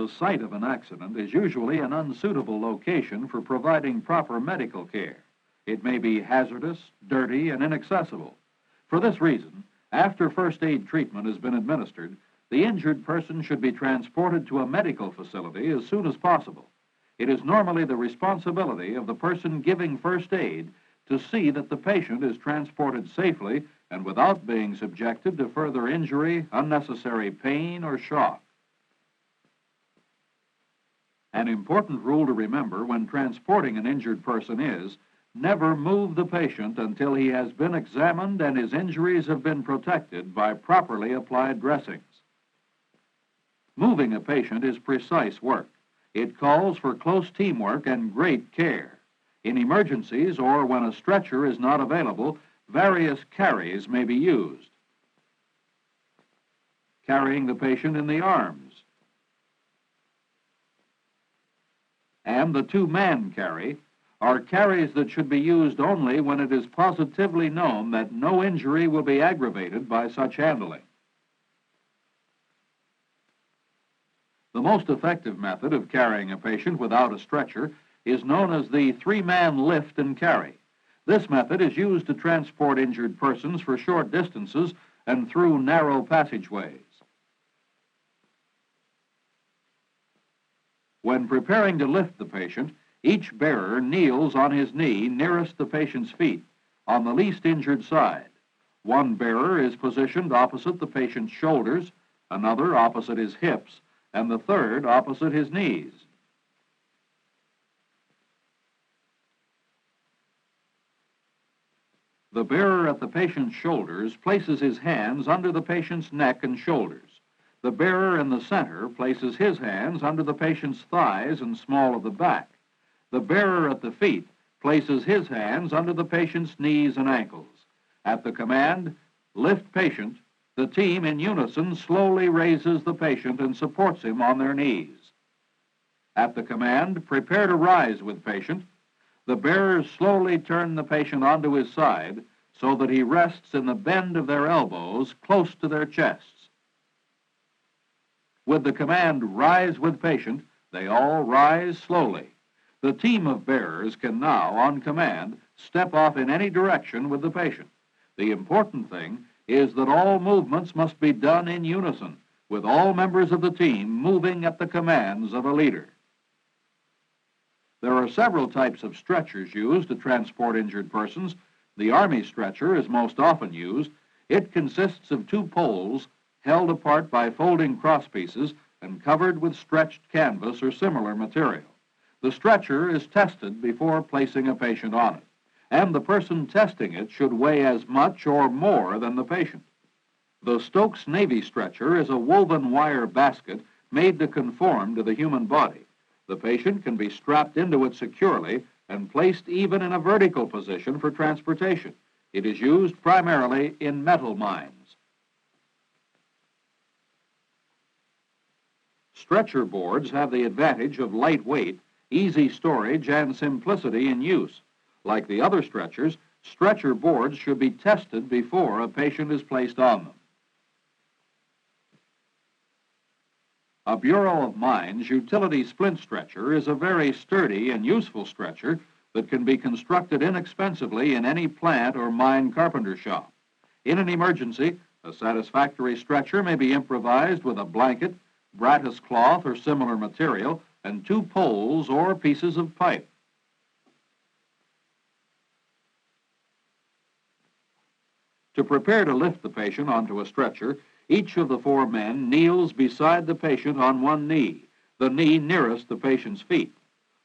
the site of an accident is usually an unsuitable location for providing proper medical care. It may be hazardous, dirty, and inaccessible. For this reason, after first aid treatment has been administered, the injured person should be transported to a medical facility as soon as possible. It is normally the responsibility of the person giving first aid to see that the patient is transported safely and without being subjected to further injury, unnecessary pain, or shock. An important rule to remember when transporting an injured person is never move the patient until he has been examined and his injuries have been protected by properly applied dressings. Moving a patient is precise work. It calls for close teamwork and great care. In emergencies or when a stretcher is not available, various carries may be used. Carrying the patient in the arms, and the two-man carry are carries that should be used only when it is positively known that no injury will be aggravated by such handling. The most effective method of carrying a patient without a stretcher is known as the three-man lift and carry. This method is used to transport injured persons for short distances and through narrow passageways. When preparing to lift the patient, each bearer kneels on his knee nearest the patient's feet, on the least injured side. One bearer is positioned opposite the patient's shoulders, another opposite his hips, and the third opposite his knees. The bearer at the patient's shoulders places his hands under the patient's neck and shoulders. The bearer in the center places his hands under the patient's thighs and small of the back. The bearer at the feet places his hands under the patient's knees and ankles. At the command, "Lift patient," the team in unison slowly raises the patient and supports him on their knees. At the command, "Prepare to rise with patient," the bearers slowly turn the patient onto his side so that he rests in the bend of their elbows close to their chests. With the command, "Rise with patient," they all rise slowly. The team of bearers can now, on command, step off in any direction with the patient. The important thing is that all movements must be done in unison, with all members of the team moving at the commands of a leader. There are several types of stretchers used to transport injured persons. The Army stretcher is most often used. It consists of two poles held apart by folding crosspieces and covered with stretched canvas or similar material. The stretcher is tested before placing a patient on it, and the person testing it should weigh as much or more than the patient. The Stokes Navy stretcher is a woven wire basket made to conform to the human body. The patient can be strapped into it securely and placed even in a vertical position for transportation. It is used primarily in metal mines. Stretcher boards have the advantage of light weight, easy storage, and simplicity in use. Like the other stretchers, stretcher boards should be tested before a patient is placed on them. A Bureau of Mines utility splint stretcher is a very sturdy and useful stretcher that can be constructed inexpensively in any plant or mine carpenter shop. In an emergency, a satisfactory stretcher may be improvised with a blanket, bratis cloth or similar material, and two poles or pieces of pipe. To prepare to lift the patient onto a stretcher, each of the four men kneels beside the patient on one knee, the knee nearest the patient's feet.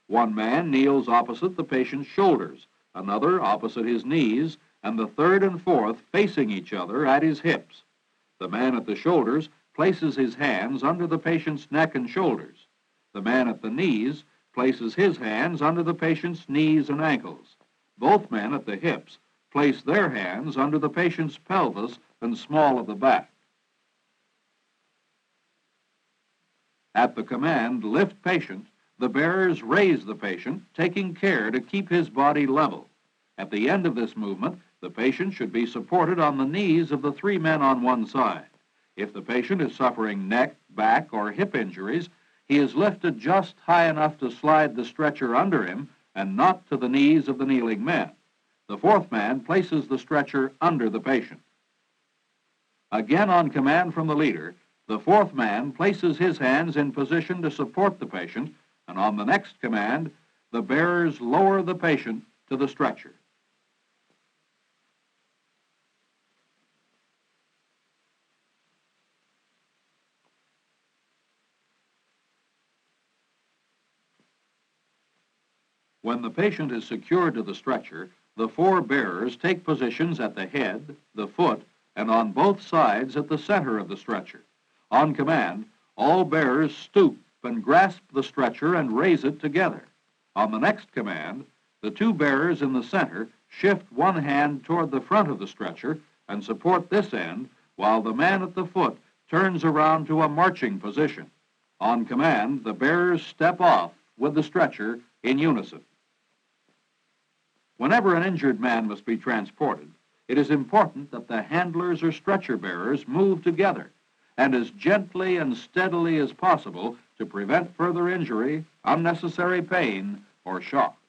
One man kneels opposite the patient's shoulders, another opposite his knees, and the third and fourth facing each other at his hips. The man at the shoulders places his hands under the patient's neck and shoulders. The man at the knees places his hands under the patient's knees and ankles. Both men at the hips place their hands under the patient's pelvis and small of the back. At the command, "Lift patient," the bearers raise the patient, taking care to keep his body level. At the end of this movement, the patient should be supported on the knees of the three men on one side. If the patient is suffering neck, back, or hip injuries, He is lifted just high enough to slide the stretcher under him and not to the knees of the kneeling men. The fourth man places the stretcher under the patient. Again, on command from the leader, the fourth man places his hands in position to support the patient, and on the next command, the bearers lower the patient to the stretcher. When the patient is secured to the stretcher, the four bearers take positions at the head, the foot, and on both sides at the center of the stretcher. On command, all bearers stoop and grasp the stretcher and raise it together. On the next command, the two bearers in the center shift one hand toward the front of the stretcher and support this end, while the man at the foot turns around to a marching position. On command, the bearers step off with the stretcher in unison. Whenever an injured man must be transported, it is important that the handlers or stretcher bearers move together and as gently and steadily as possible to prevent further injury, unnecessary pain, or shock.